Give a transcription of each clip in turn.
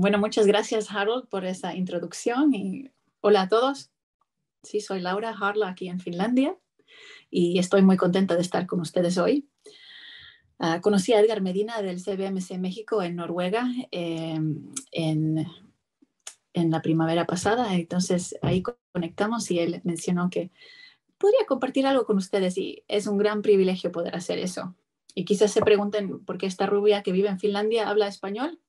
Bueno, muchas gracias, Harold, por esa introducción y hola a todos. Sí, soy Laura Harla aquí en Finlandia y estoy muy contenta de estar con ustedes hoy. Conocí a Edgar Medina del CBMC México en Noruega en la primavera pasada, entonces ahí conectamos y él mencionó que podría compartir algo con ustedes y es un gran privilegio poder hacer eso. Y quizás se pregunten por qué esta rubia que vive en Finlandia habla español.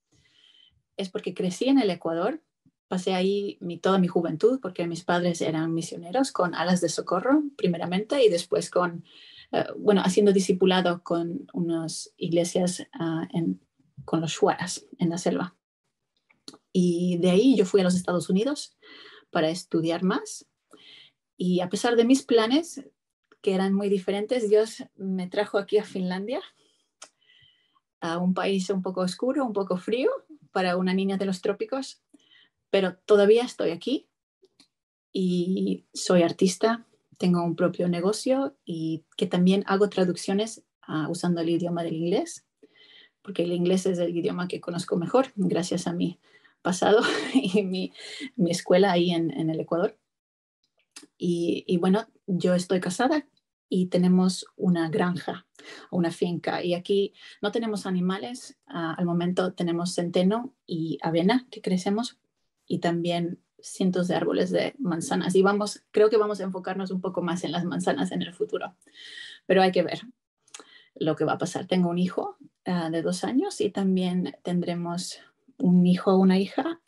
Es porque crecí en el Ecuador, pasé ahí toda mi juventud porque mis padres eran misioneros con Alas de Socorro primeramente y después haciendo discipulado con unas iglesias con los Shuaras en la selva. Y de ahí yo fui a los Estados Unidos para estudiar más y a pesar de mis planes, que eran muy diferentes, Dios me trajo aquí a Finlandia, a un país un poco oscuro, un poco frío para una niña de los trópicos, pero todavía estoy aquí y soy artista, tengo un propio negocio y que también hago traducciones usando el idioma del inglés, porque el inglés es el idioma que conozco mejor gracias a mi pasado y mi escuela ahí en el Ecuador. Y bueno, yo estoy casada y tenemos una granja, una finca. Y aquí no tenemos animales. Al momento tenemos centeno y avena que crecemos y también cientos de árboles de manzanas. Y creo que vamos a enfocarnos un poco más en las manzanas en el futuro. Pero hay que ver lo que va a pasar. Tengo un hijo de 2 años y también tendremos un hijo o una hija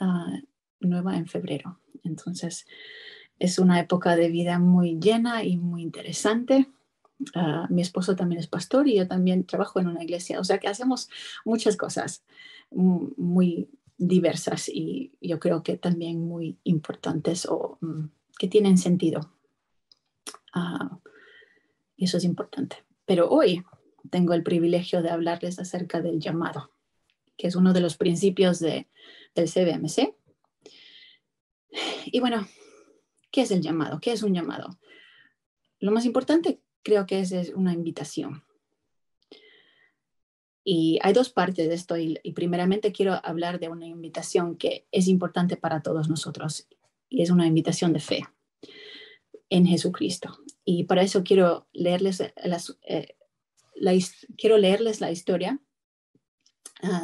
nueva en febrero. Entonces, es una época de vida muy llena y muy interesante. Mi esposo también es pastor y yo también trabajo en una iglesia. O sea que hacemos muchas cosas muy diversas y yo creo que también muy importantes o que tienen sentido. Y eso es importante. Pero hoy tengo el privilegio de hablarles acerca del llamado, que es uno de los principios del CBMC. Y bueno, ¿qué es el llamado? ¿Qué es un llamado? Lo más importante creo que es una invitación. Y hay 2 partes de esto y primeramente quiero hablar de una invitación que es importante para todos nosotros y es una invitación de fe en Jesucristo. Y para eso quiero leerles la historia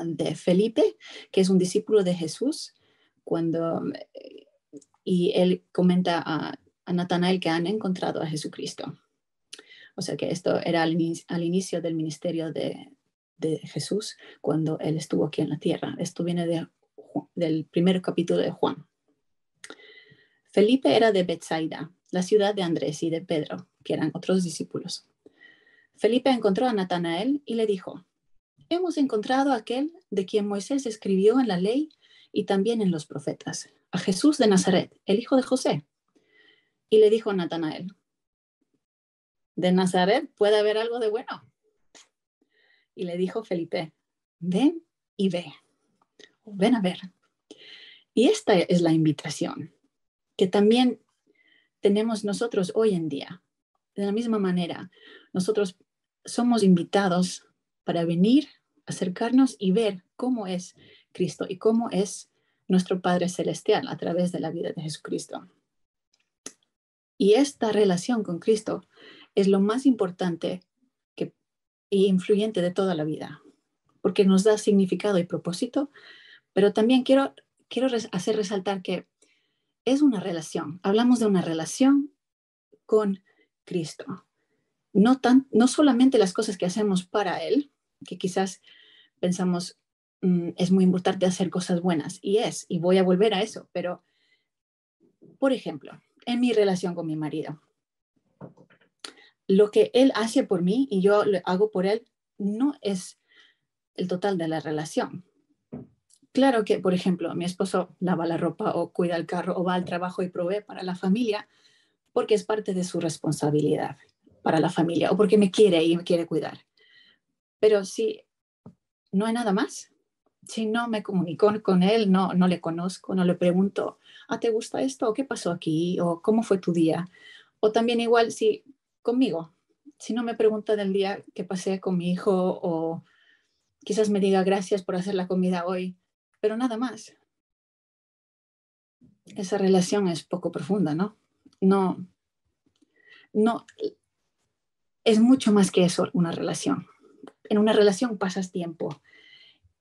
de Felipe, que es un discípulo de Jesús, y él comenta a Natanael que han encontrado a Jesucristo. O sea que esto era al inicio del ministerio de Jesús cuando él estuvo aquí en la tierra. Esto viene del primer capítulo de Juan. Felipe era de Betsaida, la ciudad de Andrés y de Pedro, que eran otros discípulos. Felipe encontró a Natanael y le dijo: hemos encontrado a aquel de quien Moisés escribió en la ley y también en los profetas, a Jesús de Nazaret, el hijo de José. Y le dijo a Natanael: ¿de Nazaret puede haber algo de bueno? Y le dijo Felipe: ven y ve, ven a ver. Y esta es la invitación que también tenemos nosotros hoy en día. De la misma manera, nosotros somos invitados para venir, acercarnos y ver cómo es Cristo y cómo es nuestro Padre Celestial a través de la vida de Jesucristo. Y esta relación con Cristo es lo más importante e influyente de toda la vida, porque nos da significado y propósito, pero también quiero hacer resaltar que es una relación. Hablamos de una relación con Cristo. No solamente las cosas que hacemos para Él, que quizás pensamos es muy importante hacer cosas buenas, y voy a volver a eso, pero, por ejemplo, en mi relación con mi marido, lo que Él hace por mí y yo lo hago por Él no es el total de la relación. Claro que, por ejemplo, mi esposo lava la ropa o cuida el carro o va al trabajo y provee para la familia porque es parte de su responsabilidad para la familia o porque me quiere y me quiere cuidar. Pero si no hay nada más, si no me comunico con él, no le conozco, no le pregunto: ¿te gusta esto? ¿O qué pasó aquí? ¿O cómo fue tu día? O también igual si conmigo, si no me pregunta del día que pasé con mi hijo o quizás me diga gracias por hacer la comida hoy, pero nada más. esa relación es poco profunda, ¿no? No, no, es mucho más que eso, una relación. En una relación pasas tiempo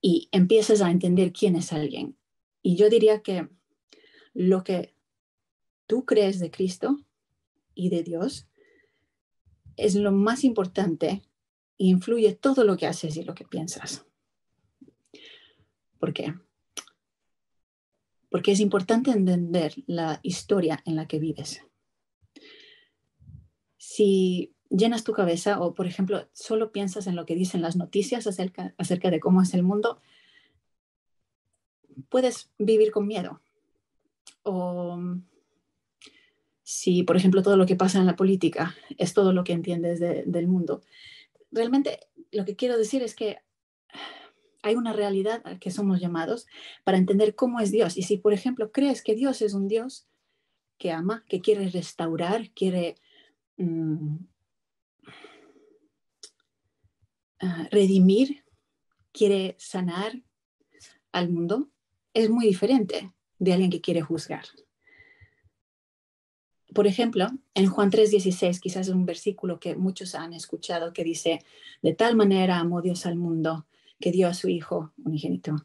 y empiezas a entender quién es alguien. Y yo diría que lo que tú crees de Cristo y de Dios es lo más importante e influye todo lo que haces y lo que piensas. ¿Por qué? Porque es importante entender la historia en la que vives. Si llenas tu cabeza o, por ejemplo, solo piensas en lo que dicen las noticias acerca de cómo es el mundo, puedes vivir con miedo. O si, por ejemplo, todo lo que pasa en la política es todo lo que entiendes del mundo. Realmente lo que quiero decir es que hay una realidad a la que somos llamados para entender cómo es Dios. Y si, por ejemplo, crees que Dios es un Dios que ama, que quiere restaurar, quiere redimir, quiere sanar al mundo, es muy diferente de alguien que quiere juzgar. Por ejemplo, en Juan 3:16, quizás es un versículo que muchos han escuchado que dice, de tal manera amó Dios al mundo que dio a su Hijo unigénito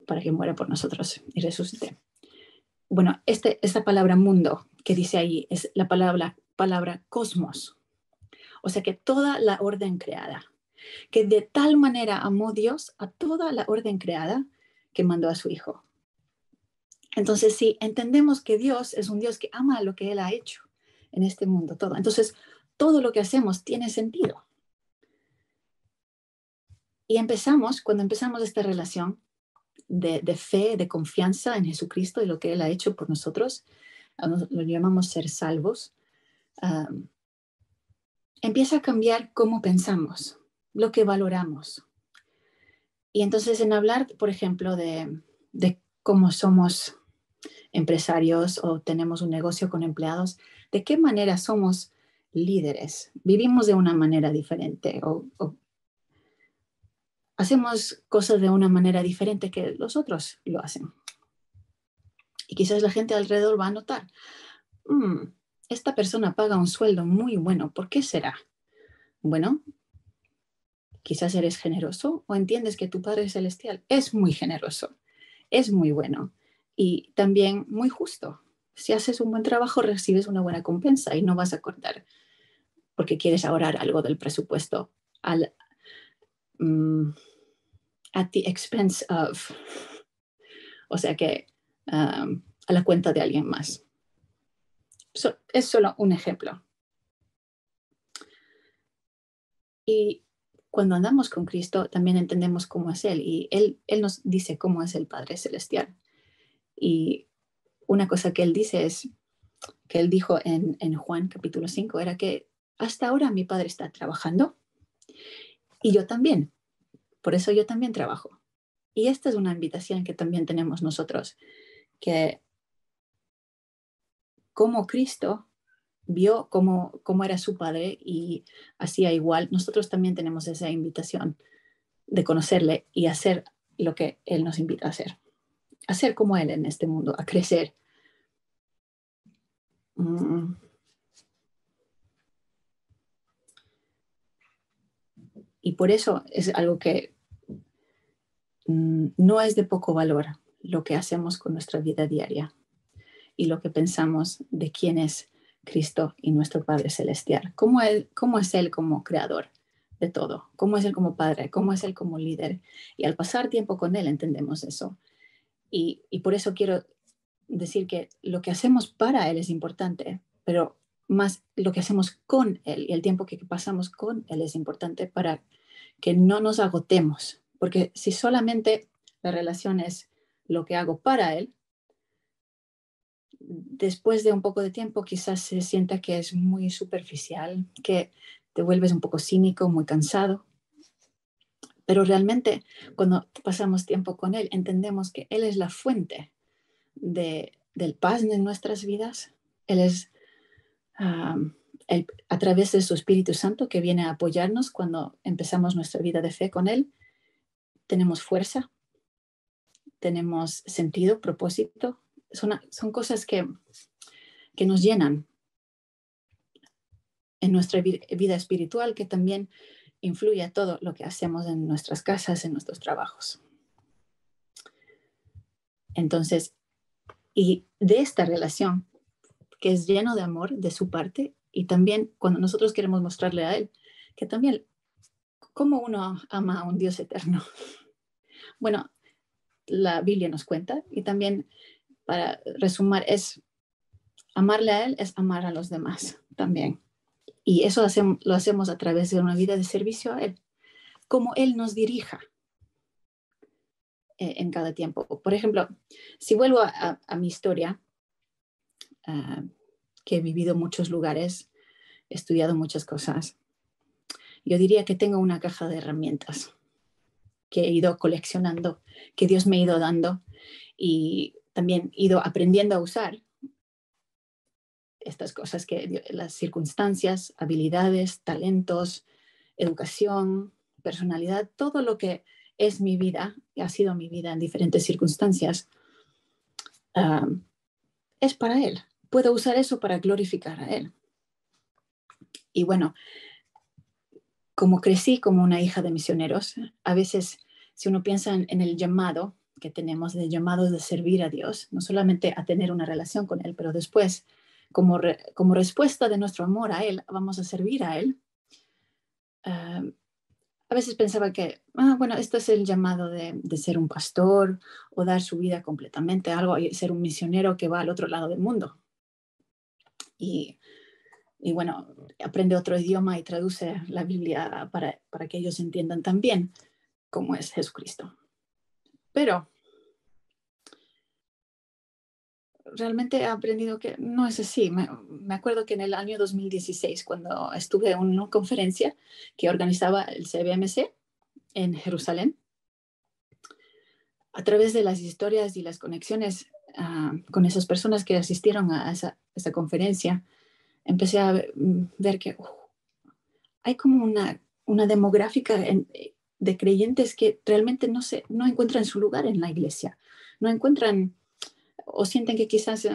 para que muera por nosotros y resucite. Bueno, esta palabra mundo que dice ahí es la palabra cosmos, o sea que toda la orden creada, que de tal manera amó Dios a toda la orden creada que mandó a su Hijo. Entonces, si entendemos que Dios es un Dios que ama lo que Él ha hecho en este mundo, todo, entonces todo lo que hacemos tiene sentido. Y cuando empezamos esta relación de fe, de confianza en Jesucristo y lo que Él ha hecho por nosotros, lo llamamos ser salvos, empieza a cambiar cómo pensamos, lo que valoramos. Y entonces en hablar, por ejemplo, de cómo somos empresarios o tenemos un negocio con empleados, de qué manera somos líderes, vivimos de una manera diferente o hacemos cosas de una manera diferente que los otros lo hacen. Y quizás la gente alrededor va a notar, esta persona paga un sueldo muy bueno, ¿por qué será? Bueno, quizás eres generoso o entiendes que tu Padre Celestial es muy generoso, es muy bueno y también muy justo. Si haces un buen trabajo, recibes una buena compensa y no vas a cortar porque quieres ahorrar algo del presupuesto at the expense of, o sea que a la cuenta de alguien más. Es solo un ejemplo. Y cuando andamos con Cristo, también entendemos cómo es Él. Y Él nos dice cómo es el Padre Celestial. Y una cosa que Él dice es, que Él dijo en Juan capítulo 5, era que hasta ahora mi Padre está trabajando y yo también. Por eso yo también trabajo. Y esta es una invitación que también tenemos nosotros, que como Cristo vio cómo era su Padre y hacía igual, nosotros también tenemos esa invitación de conocerle y hacer lo que Él nos invita a hacer como Él en este mundo, a crecer. Y por eso es algo que no es de poco valor lo que hacemos con nuestra vida diaria y lo que pensamos de quién es Cristo y nuestro Padre Celestial. ¿Cómo es Él como creador de todo? ¿Cómo es Él como Padre? ¿Cómo es Él como líder? Y al pasar tiempo con Él entendemos eso. Y por eso quiero decir que lo que hacemos para Él es importante, pero más lo que hacemos con Él y el tiempo que pasamos con Él es importante para que no nos agotemos. Porque si solamente la relación es lo que hago para Él, después de un poco de tiempo quizás se sienta que es muy superficial, que te vuelves un poco cínico, muy cansado. Pero realmente cuando pasamos tiempo con Él, entendemos que Él es la fuente del paz en nuestras vidas. Él es a través de su Espíritu Santo que viene a apoyarnos cuando empezamos nuestra vida de fe con Él. Tenemos fuerza, tenemos sentido, propósito, son cosas que nos llenan en nuestra vida espiritual, que también influye a todo lo que hacemos en nuestras casas, en nuestros trabajos. Entonces, y de esta relación, que es lleno de amor de su parte, y también cuando nosotros queremos mostrarle a Él, que también, ¿cómo uno ama a un Dios eterno? Bueno, la Biblia nos cuenta, y también, para resumir, es amarle a Él, es amar a los demás también. Y eso lo hacemos a través de una vida de servicio a Él, como Él nos dirija en cada tiempo. Por ejemplo, si vuelvo a mi historia, que he vivido en muchos lugares, he estudiado muchas cosas, yo diría que tengo una caja de herramientas que he ido coleccionando, que Dios me ha ido dando, y también he ido aprendiendo a usar estas cosas, las circunstancias, habilidades, talentos, educación, personalidad, todo lo que es mi vida, y ha sido mi vida en diferentes circunstancias, es para Él. Puedo usar eso para glorificar a Él. Y bueno, como crecí como una hija de misioneros, a veces, si uno piensa en el llamado que tenemos, de llamados de servir a Dios, no solamente a tener una relación con Él, pero después, como respuesta de nuestro amor a Él, vamos a servir a Él. A veces pensaba que, bueno, esto es el llamado de ser un pastor, o dar su vida completamente a algo, y ser un misionero que va al otro lado del mundo. Y bueno, aprende otro idioma y traduce la Biblia para que ellos entiendan también cómo es Jesucristo. Pero realmente he aprendido que no es así. Me acuerdo que en el año 2016, cuando estuve en una conferencia que organizaba el CBMC en Jerusalén, a través de las historias y las conexiones con esas personas que asistieron a esa conferencia, empecé a ver que hay como una demográfica de creyentes que realmente no encuentran su lugar en la iglesia, no encuentran, o sienten que quizás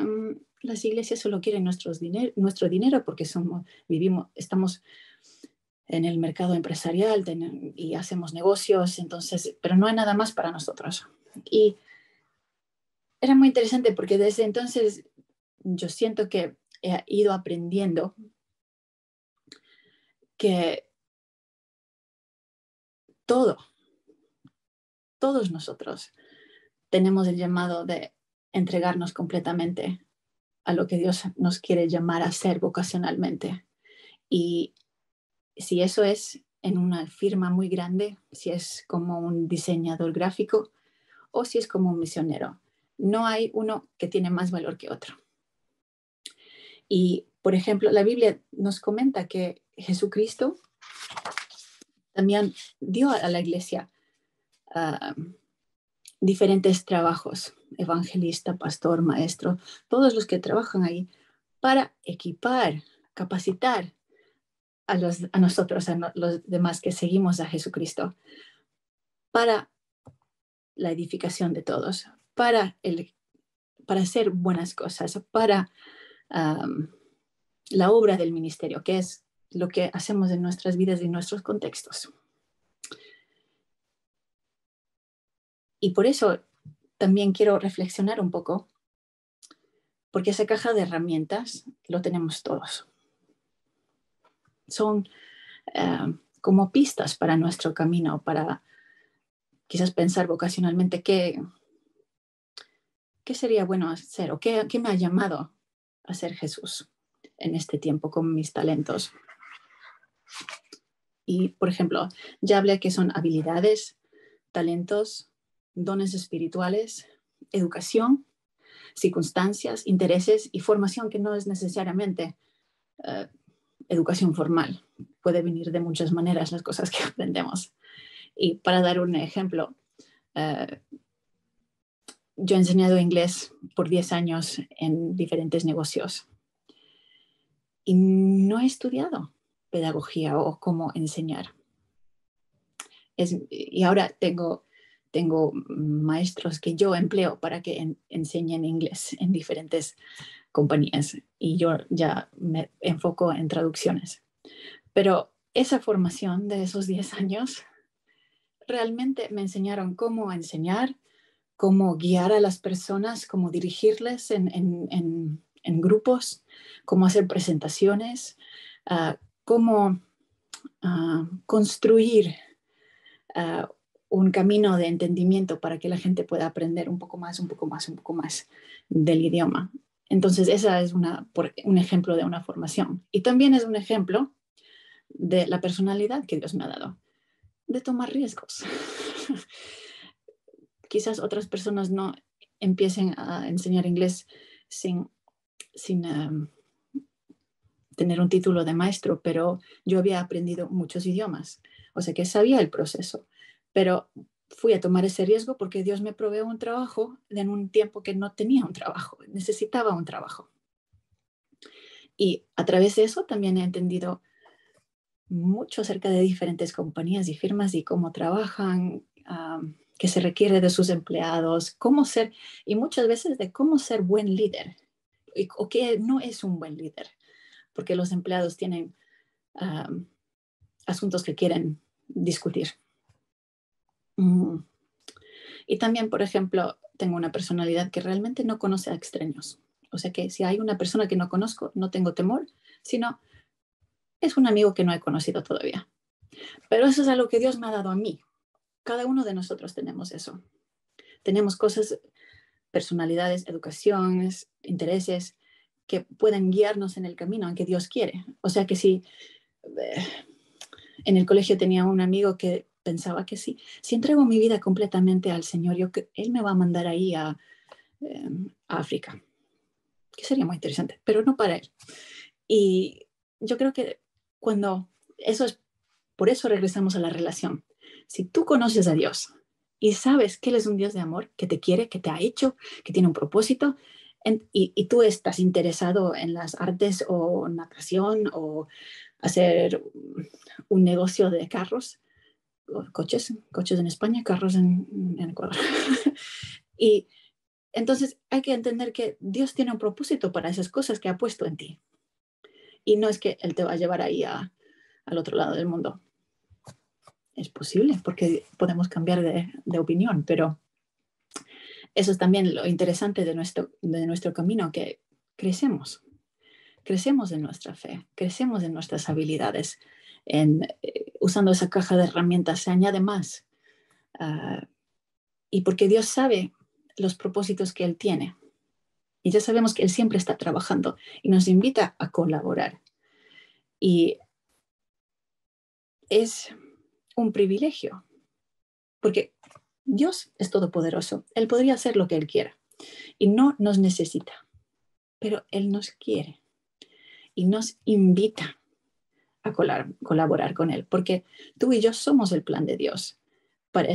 las iglesias solo quieren nuestro dinero porque estamos en el mercado empresarial y hacemos negocios, entonces, pero no hay nada más para nosotros. Y era muy interesante porque desde entonces yo siento que he ido aprendiendo que todos nosotros tenemos el llamado de entregarnos completamente a lo que Dios nos quiere llamar a ser vocacionalmente. Y si eso es en una firma muy grande, si es como un diseñador gráfico o si es como un misionero, no hay uno que tiene más valor que otro. Y, por ejemplo, la Biblia nos comenta que Jesucristo también dio a la iglesia diferentes trabajos: evangelista, pastor, maestro, todos los que trabajan ahí, para equipar, capacitar a nosotros, los demás que seguimos a Jesucristo, para la edificación de todos, para hacer buenas cosas, para la obra del ministerio, que es lo que hacemos en nuestras vidas y en nuestros contextos. Y por eso también quiero reflexionar un poco, porque esa caja de herramientas lo tenemos todos. Son como pistas para nuestro camino, para quizás pensar vocacionalmente qué sería bueno hacer, o qué me ha llamado a ser Jesús en este tiempo con mis talentos. Y, por ejemplo, ya hablé que son habilidades, talentos, dones espirituales, educación, circunstancias, intereses y formación, que no es necesariamente educación formal. Puede venir de muchas maneras las cosas que aprendemos. Y para dar un ejemplo, yo he enseñado inglés por 10 años en diferentes negocios y no he estudiado pedagogía o cómo enseñar. Y ahora tengo tengo maestros que yo empleo para que enseñen inglés en diferentes compañías y yo ya me enfoco en traducciones. Pero esa formación de esos 10 años realmente me enseñaron cómo enseñar, cómo guiar a las personas, cómo dirigirles en grupos, cómo hacer presentaciones, cómo construir un camino de entendimiento para que la gente pueda aprender un poco más, un poco más, un poco más del idioma. Entonces, esa es un ejemplo de una formación. Y también es un ejemplo de la personalidad que Dios me ha dado, de tomar riesgos. Quizás otras personas no empiecen a enseñar inglés sin tener un título de maestro, pero yo había aprendido muchos idiomas, o sea que sabía el proceso, pero fui a tomar ese riesgo porque Dios me proveó un trabajo en un tiempo que no tenía un trabajo, necesitaba un trabajo. Y a través de eso también he entendido mucho acerca de diferentes compañías y firmas y cómo trabajan, qué se requiere de sus empleados, cómo ser, y muchas veces de cómo ser buen líder, o qué no es un buen líder, porque los empleados tienen asuntos que quieren discutir. Y también, por ejemplo, tengo una personalidad que realmente no conoce a extraños. O sea que si hay una persona que no conozco, no tengo temor, sino es un amigo que no he conocido todavía. Pero eso es algo que Dios me ha dado a mí. Cada uno de nosotros tenemos eso. Tenemos cosas, personalidades, educaciones, intereses que pueden guiarnos en el camino en que Dios quiere. O sea que si en el colegio tenía un amigo que pensaba que si entrego mi vida completamente al Señor, Él me va a mandar ahí a África, que sería muy interesante, pero no para Él. Y yo creo que por eso regresamos a la relación. Si tú conoces a Dios y sabes que Él es un Dios de amor, que te quiere, que te ha hecho, que tiene un propósito, y tú estás interesado en las artes o natación o hacer un negocio de carros, coches en España, carros en Ecuador. Y entonces hay que entender que Dios tiene un propósito para esas cosas que ha puesto en ti. Y no es que Él te va a llevar ahí al otro lado del mundo. Es posible porque podemos cambiar de opinión, pero eso es también lo interesante de nuestro camino, que crecemos en nuestra fe, crecemos en nuestras habilidades, usando esa caja de herramientas se añade más. Y porque Dios sabe los propósitos que Él tiene. Y ya sabemos que Él siempre está trabajando y nos invita a colaborar. Y es un privilegio, porque Dios es todopoderoso. Él podría hacer lo que Él quiera y no nos necesita, pero Él nos quiere y nos invita a colaborar con Él, porque tú y yo somos el plan de Dios para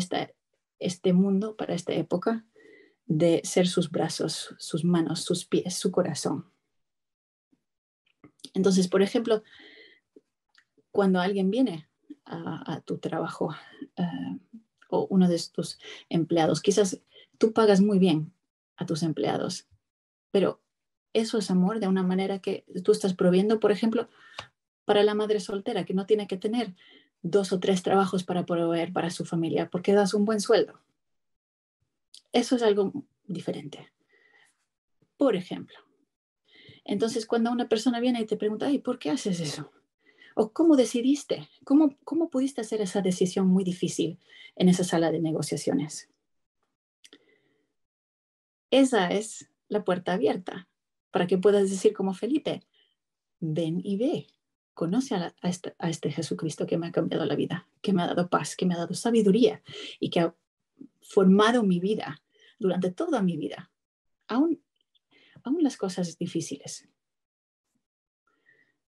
este mundo, para esta época, de ser sus brazos, sus manos, sus pies, su corazón. Entonces, por ejemplo, cuando alguien viene a tu trabajo o uno de tus empleados, quizás tú pagas muy bien a tus empleados, pero eso es amor de una manera que tú estás proviendo, por ejemplo, para la madre soltera, que no tiene que tener 2 o 3 trabajos para proveer para su familia, porque das un buen sueldo. Eso es algo diferente. Por ejemplo. Entonces, cuando una persona viene y te pregunta, ay, ¿por qué haces eso? ¿O cómo decidiste? ¿Cómo pudiste hacer esa decisión muy difícil en esa sala de negociaciones? Esa es la puerta abierta para que puedas decir como Felipe, ven y ve, conoce a este Jesucristo que me ha cambiado la vida, que me ha dado paz, que me ha dado sabiduría y que ha formado mi vida durante toda mi vida, aún las cosas difíciles.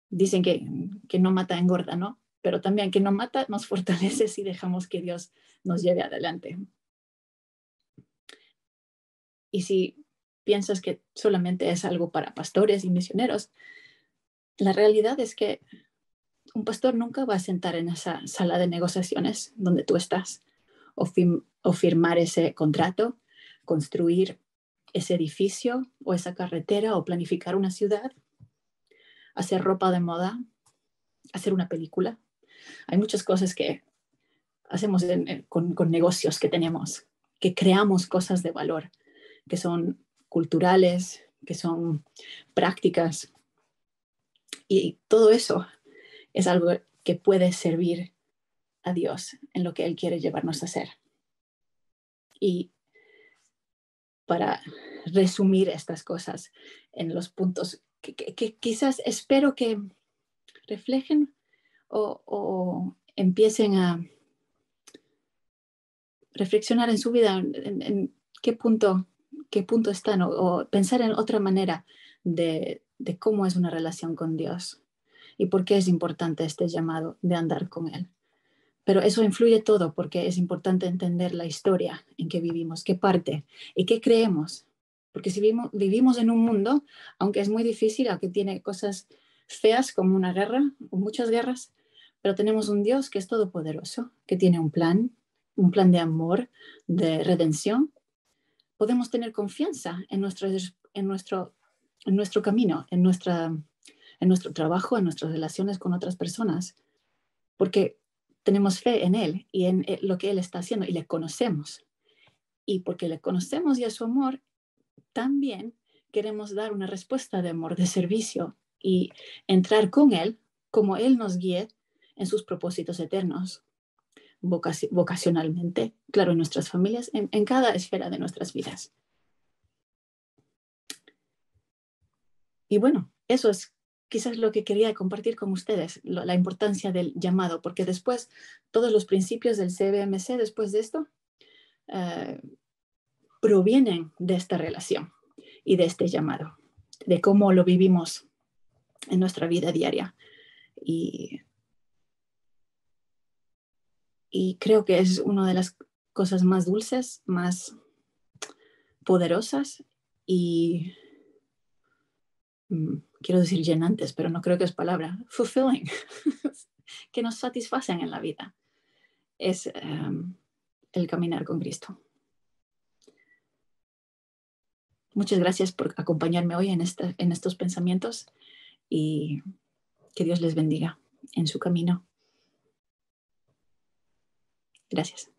Dicen que no mata engorda, ¿no? Pero también que no mata nos fortalece si dejamos que Dios nos lleve adelante. Y si piensas que solamente es algo para pastores y misioneros, la realidad es que un pastor nunca va a sentar en esa sala de negociaciones donde tú estás o o firmar ese contrato, construir ese edificio o esa carretera o planificar una ciudad, hacer ropa de moda, hacer una película. Hay muchas cosas que hacemos con negocios que tenemos, que creamos cosas de valor, que son culturales, que son prácticas. Y todo eso es algo que puede servir a Dios en lo que Él quiere llevarnos a hacer. Y para resumir estas cosas en los puntos que quizás espero que reflejen o empiecen a reflexionar en su vida en qué punto están o pensar en otra manera de cómo es una relación con Dios y por qué es importante este llamado de andar con Él. Pero eso influye todo porque es importante entender la historia en que vivimos, qué parte y qué creemos. Porque si vivimos en un mundo, aunque es muy difícil, aunque tiene cosas feas como una guerra o muchas guerras, pero tenemos un Dios que es todopoderoso, que tiene un plan de amor, de redención. Podemos tener confianza en nuestro camino, en nuestro trabajo, en nuestras relaciones con otras personas, porque tenemos fe en Él y en lo que Él está haciendo y le conocemos. Y porque le conocemos y a su amor, también queremos dar una respuesta de amor, de servicio y entrar con Él como Él nos guíe en sus propósitos eternos, vocacionalmente, claro, en nuestras familias, en cada esfera de nuestras vidas. Y bueno, eso es quizás lo que quería compartir con ustedes, la importancia del llamado, porque después todos los principios del CBMC, después de esto, provienen de esta relación y de este llamado, de cómo lo vivimos en nuestra vida diaria. Y creo que es una de las cosas más dulces, más poderosas y quiero decir llenantes, pero no creo que es palabra, fulfilling, que nos satisfacen en la vida, es el caminar con Cristo. Muchas gracias por acompañarme hoy en estos pensamientos y que Dios les bendiga en su camino. Gracias.